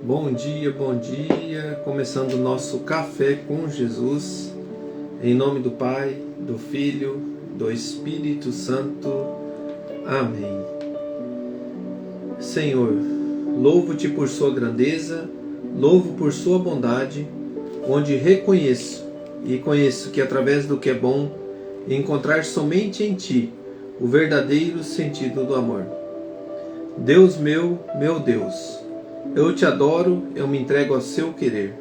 Bom dia, começando o nosso Café com Jesus, em nome do Pai, do Filho, do Espírito Santo, amém. Senhor, louvo-te por sua grandeza, louvo por sua bondade, onde reconheço e conheço que através do que é bom, encontrar somente em ti o verdadeiro sentido do amor. Deus meu Deus, eu te adoro, eu me entrego ao seu querer.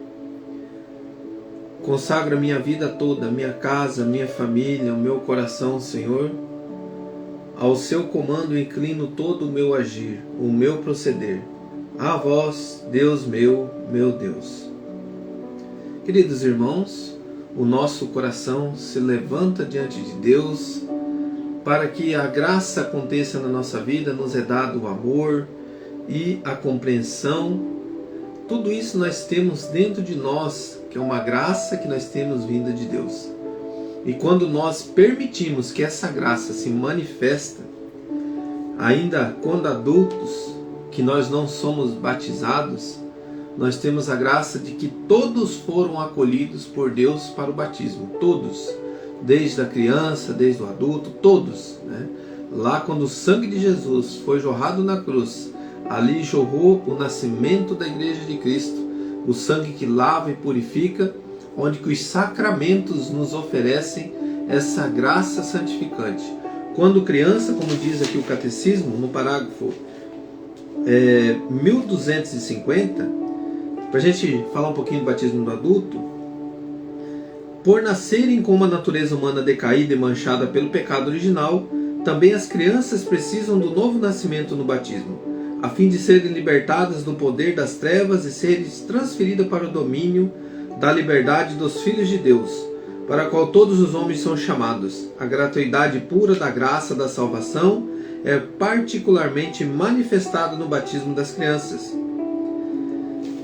Consagro a minha vida toda, minha casa, minha família, o meu coração, Senhor. Ao seu comando inclino todo o meu agir, o meu proceder. A vós, Deus meu Deus. Queridos irmãos, o nosso coração se levanta diante de Deus para que a graça aconteça na nossa vida. Nos é dado o amor e a compreensão. Tudo isso nós temos dentro de nós, que é uma graça que nós temos vinda de Deus. E quando nós permitimos que essa graça se manifesta, ainda quando adultos, que nós não somos batizados, nós temos a graça de que todos foram acolhidos por Deus para o batismo. Todos, desde a criança, desde o adulto, todos, né? Lá quando o sangue de Jesus foi jorrado na cruz, ali jorrou o nascimento da Igreja de Cristo, o sangue que lava e purifica, onde que os sacramentos nos oferecem essa graça santificante. Quando criança, como diz aqui o Catecismo, no parágrafo 1250, para a gente falar um pouquinho do batismo do adulto, por nascerem com uma natureza humana decaída e manchada pelo pecado original, também as crianças precisam do novo nascimento no batismo, a fim de serem libertadas do poder das trevas e serem transferidas para o domínio da liberdade dos filhos de Deus, para a qual todos os homens são chamados. A gratuidade pura da graça da salvação é particularmente manifestada no batismo das crianças.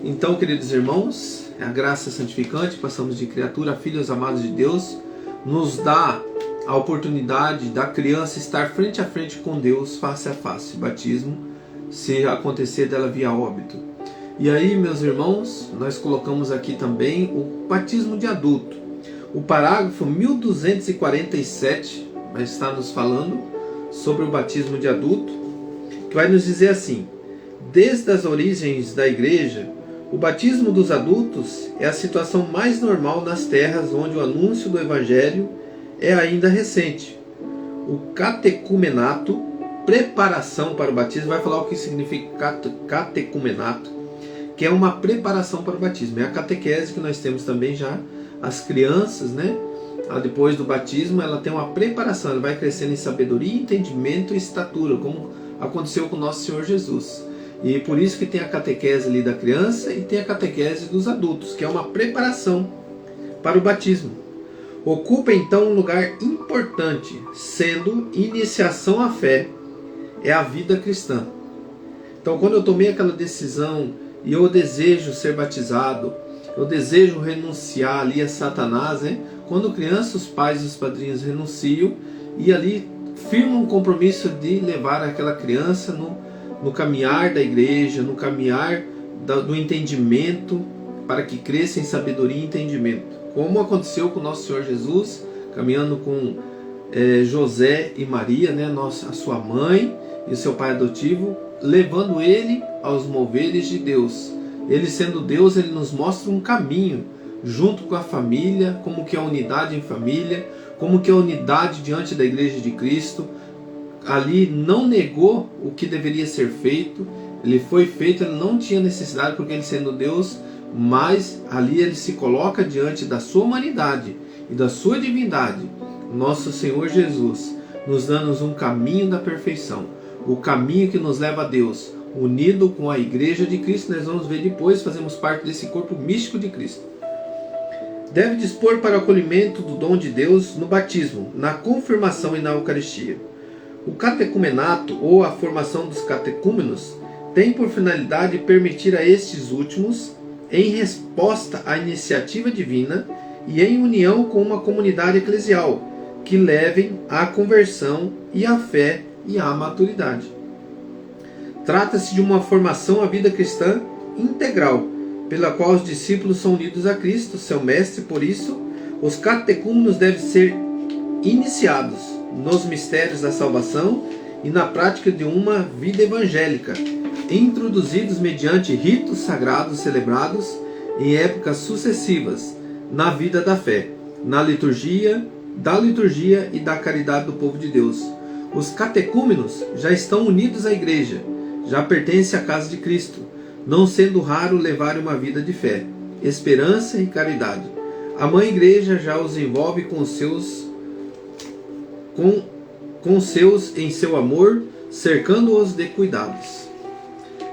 Então, queridos irmãos, a graça santificante, passamos de criatura a filhos amados de Deus, nos dá a oportunidade da criança estar frente a frente com Deus, face a face. Batismo, se acontecer dela via óbito. E aí, meus irmãos, nós colocamos aqui também o batismo de adulto. O parágrafo 1247 vai estar nos falando sobre o batismo de adulto, que vai nos dizer assim: desde as origens da igreja, o batismo dos adultos é a situação mais normal nas terras onde o anúncio do evangelho é ainda recente. O catecumenato, preparação para o batismo, vai falar o que significa catecumenato, que é uma preparação para o batismo. É a catequese que nós temos também já. As crianças, né? Depois do batismo, ela tem uma preparação, ela vai crescendo em sabedoria, entendimento e estatura, como aconteceu com o nosso Senhor Jesus. E por isso que tem a catequese ali da criança e tem a catequese dos adultos, que é uma preparação para o batismo. Ocupa então um lugar importante, sendo iniciação à fé, é a vida cristã. Então, quando eu tomei aquela decisão e eu desejo ser batizado, eu desejo renunciar ali a Satanás, né? Quando criança, os pais e os padrinhos renunciam e ali firmam um compromisso de levar aquela criança no caminhar da igreja, no caminhar do entendimento, para que cresça em sabedoria e entendimento. Como aconteceu com o nosso Senhor Jesus, caminhando com José e Maria, né? A sua mãe e o seu pai adotivo, levando ele aos moveres de Deus. Ele sendo Deus, ele nos mostra um caminho, junto com a família, como que é a unidade em família, como que é a unidade diante da Igreja de Cristo. Ali não negou o que deveria ser feito, ele foi feito, ele não tinha necessidade, porque ele sendo Deus, mas ali ele se coloca diante da sua humanidade e da sua divindade. Nosso Senhor Jesus, nos dando um caminho da perfeição, o caminho que nos leva a Deus, unido com a Igreja de Cristo. Nós vamos ver depois, fazemos parte desse corpo místico de Cristo. Deve dispor para o acolhimento do dom de Deus no batismo, na confirmação e na Eucaristia. O catecumenato, ou a formação dos catecúmenos, tem por finalidade permitir a estes últimos, em resposta à iniciativa divina e em união com uma comunidade eclesial, que levem à conversão e à fé e à maturidade. Trata-se de uma formação à vida cristã integral, pela qual os discípulos são unidos a Cristo, seu mestre. Por isso, os catecúmenos devem ser iniciados nos mistérios da salvação e na prática de uma vida evangélica, introduzidos mediante ritos sagrados celebrados em épocas sucessivas na vida da fé, da liturgia e da caridade do povo de Deus. Os catecúmenos já estão unidos à igreja, já pertencem à casa de Cristo, não sendo raro levar uma vida de fé, esperança e caridade. A mãe igreja já os envolve com seus em seu amor, cercando-os de cuidados.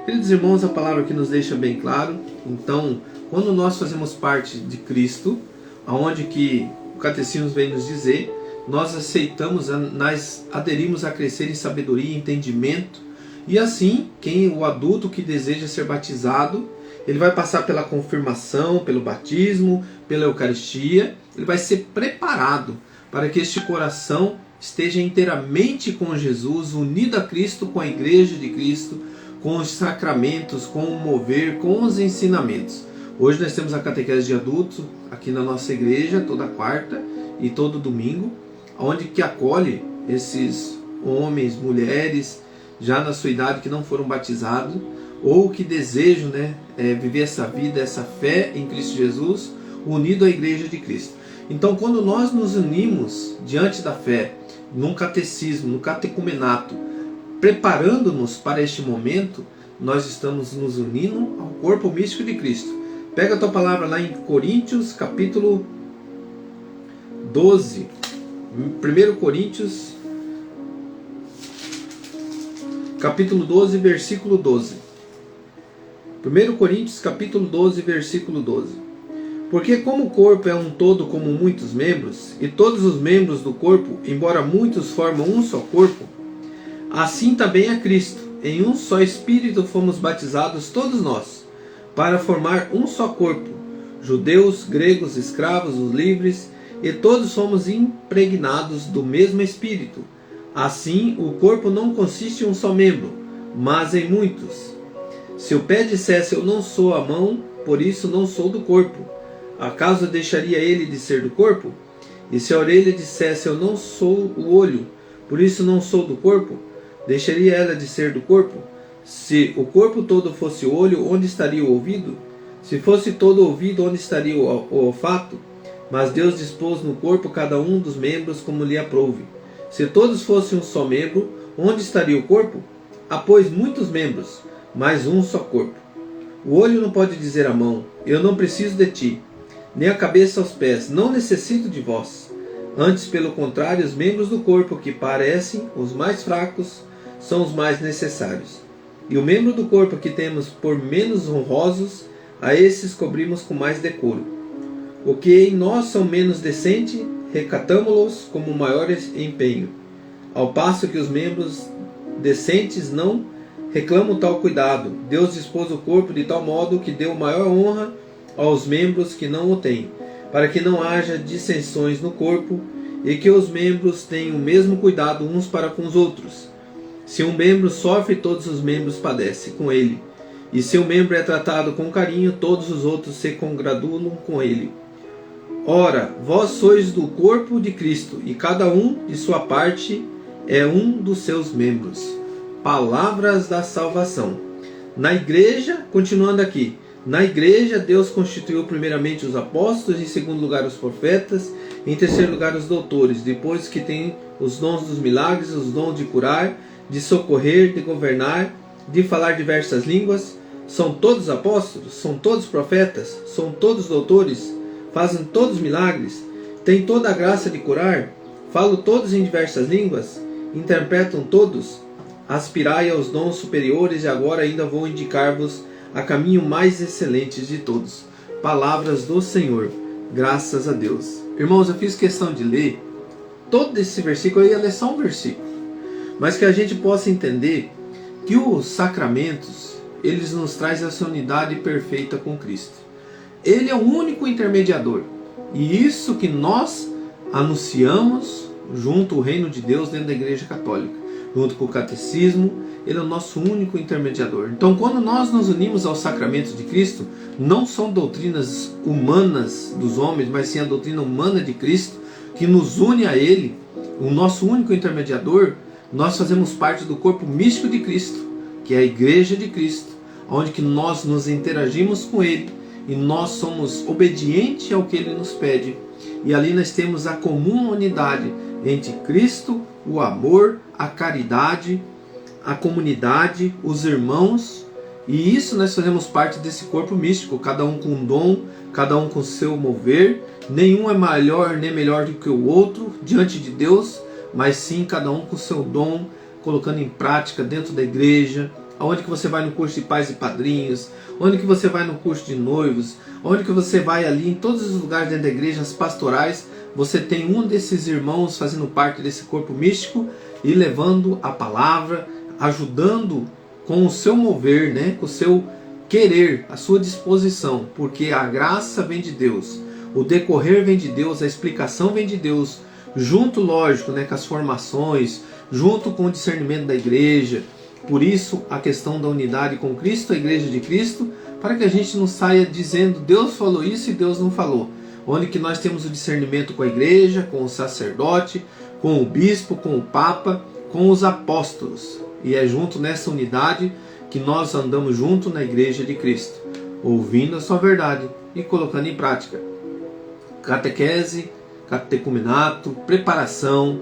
Queridos irmãos, a palavra aqui nos deixa bem claro. Então, quando nós fazemos parte de Cristo, aonde que o catecismo vem nos dizer, nós aceitamos, nós aderimos a crescer em sabedoria e entendimento. E assim, o adulto que deseja ser batizado, ele vai passar pela confirmação, pelo batismo, pela Eucaristia. Ele vai ser preparado para que este coração esteja inteiramente com Jesus, unido a Cristo, com a Igreja de Cristo, com os sacramentos, com o mover, com os ensinamentos. Hoje nós temos a catequese de adultos aqui na nossa igreja, toda quarta e todo domingo, onde que acolhe esses homens, mulheres, já na sua idade, que não foram batizados, ou que desejam viver essa vida, essa fé em Cristo Jesus, unido à Igreja de Cristo. Então, quando nós nos unimos diante da fé, num catecismo, no catecumenato, preparando-nos para este momento, nós estamos nos unindo ao corpo místico de Cristo. Pega a tua palavra lá em Coríntios, capítulo 12. 1 Coríntios, capítulo 12, versículo 12. 1 Coríntios, capítulo 12, versículo 12. Porque como o corpo é um todo como muitos membros, e todos os membros do corpo, embora muitos, formam um só corpo, assim também é Cristo. Em um só Espírito fomos batizados todos nós, para formar um só corpo, judeus, gregos, escravos, os livres, e todos fomos impregnados do mesmo Espírito. Assim, o corpo não consiste em um só membro, mas em muitos. Se o pé dissesse, eu não sou a mão, por isso não sou do corpo, acaso deixaria ele de ser do corpo? E se a orelha dissesse, eu não sou o olho, por isso não sou do corpo, deixaria ela de ser do corpo? Se o corpo todo fosse olho, onde estaria o ouvido? Se fosse todo ouvido, onde estaria o olfato? Mas Deus dispôs no corpo cada um dos membros como lhe aprouve. Se todos fossem um só membro, onde estaria o corpo? Há, pois, muitos membros, mas um só corpo. O olho não pode dizer à mão, eu não preciso de ti, nem a cabeça aos pés, não necessito de vós. Antes, pelo contrário, os membros do corpo que parecem os mais fracos são os mais necessários. E o membro do corpo que temos por menos honrosos, a esses cobrimos com mais decoro. O que em nós são menos decentes, recatamo-los como maior empenho. Ao passo que os membros decentes não reclamam tal cuidado. Deus dispôs o corpo de tal modo que deu maior honra aos membros que não o têm, para que não haja dissensões no corpo, e que os membros tenham o mesmo cuidado uns para com os outros. Se um membro sofre, todos os membros padecem com ele. E se um membro é tratado com carinho, todos os outros se congratulam com ele. Ora, vós sois do corpo de Cristo, e cada um de sua parte é um dos seus membros. Palavras da salvação. Na igreja, continuando aqui, na igreja Deus constituiu primeiramente os apóstolos, em segundo lugar os profetas, em terceiro lugar os doutores, depois que tem os dons dos milagres, os dons de curar, de socorrer, de governar, de falar diversas línguas. São todos apóstolos? São todos profetas? São todos doutores? Fazem todos milagres? Têm toda a graça de curar? Falam todos em diversas línguas? Interpretam todos? Aspirai aos dons superiores, e agora ainda vou indicar-vos a caminho mais excelente de todos. Palavras do Senhor. Graças a Deus. Irmãos, eu fiz questão de ler todo esse versículo. Eu ia ler só um versículo, mas que a gente possa entender que os sacramentos, eles nos trazem essa unidade perfeita com Cristo. Ele é o único intermediador, e isso que nós anunciamos junto ao reino de Deus dentro da Igreja Católica. junto com o catecismo. Ele é o nosso único intermediador. Então, quando nós nos unimos aos sacramentos de Cristo, não são doutrinas humanas dos homens, mas sim a doutrina humana de Cristo, que nos une a Ele, o nosso único intermediador. Nós fazemos parte do corpo místico de Cristo, que é a Igreja de Cristo, onde que nós nos interagimos com Ele e nós somos obedientes ao que Ele nos pede. E ali nós temos a comum unidade entre Cristo, o amor, a caridade, a comunidade, os irmãos. E isso nós fazemos parte desse corpo místico, cada um com um dom, cada um com o seu mover. Nenhum é maior nem melhor do que o outro diante de Deus, mas sim cada um com o seu dom, colocando em prática dentro da igreja. Onde que você vai no curso de pais e padrinhos, onde que você vai no curso de noivos, onde que você vai ali em todos os lugares dentro da igreja, as pastorais, você tem um desses irmãos fazendo parte desse corpo místico e levando a palavra, ajudando com o seu mover, né, com o seu querer, a sua disposição, porque a graça vem de Deus, o decorrer vem de Deus, a explicação vem de Deus, junto, lógico, né, com as formações, junto com o discernimento da igreja. Por isso, a questão da unidade com Cristo, a Igreja de Cristo, para que a gente não saia dizendo Deus falou isso e Deus não falou. Onde que nós temos o discernimento com a igreja, com o sacerdote, com o bispo, com o papa, com os apóstolos. E é junto nessa unidade que nós andamos junto na Igreja de Cristo, ouvindo a sua verdade e colocando em prática. Catequese, catecumenato, preparação,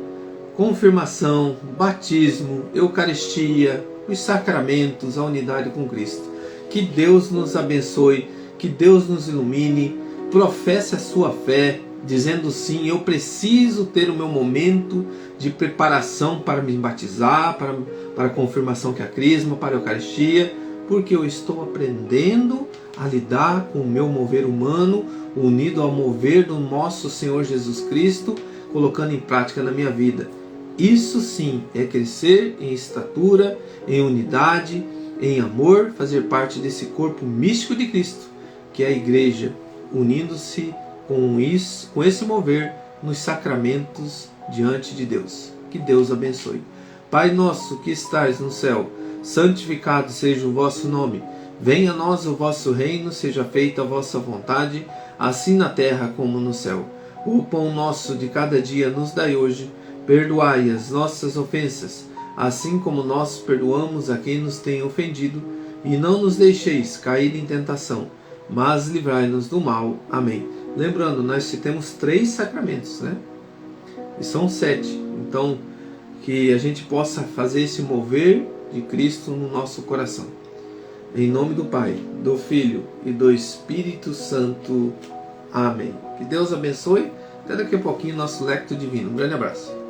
confirmação, batismo, Eucaristia, os sacramentos, a unidade com Cristo. Que Deus nos abençoe, que Deus nos ilumine, professe a sua fé, dizendo sim, eu preciso ter o meu momento de preparação para me batizar, para a confirmação que é a crisma, para a Eucaristia, porque eu estou aprendendo a lidar com o meu mover humano, unido ao mover do nosso Senhor Jesus Cristo, colocando em prática na minha vida. Isso sim é crescer em estatura, em unidade, em amor, fazer parte desse corpo místico de Cristo, que é a igreja, unindo-se com esse mover nos sacramentos diante de Deus. Que Deus abençoe. Pai nosso que estais no céu, santificado seja o vosso nome. Venha a nós o vosso reino, seja feita a vossa vontade, assim na terra como no céu. O pão nosso de cada dia nos dai hoje. Perdoai as nossas ofensas, assim como nós perdoamos a quem nos tem ofendido, e não nos deixeis cair em tentação, mas livrai-nos do mal. Amém. Lembrando, nós temos 3 sacramentos, né? E são 7. Então, que a gente possa fazer esse mover de Cristo no nosso coração. Em nome do Pai, do Filho e do Espírito Santo. Amém. Que Deus abençoe. Até daqui a pouquinho, nosso Lectio Divino. Um grande abraço.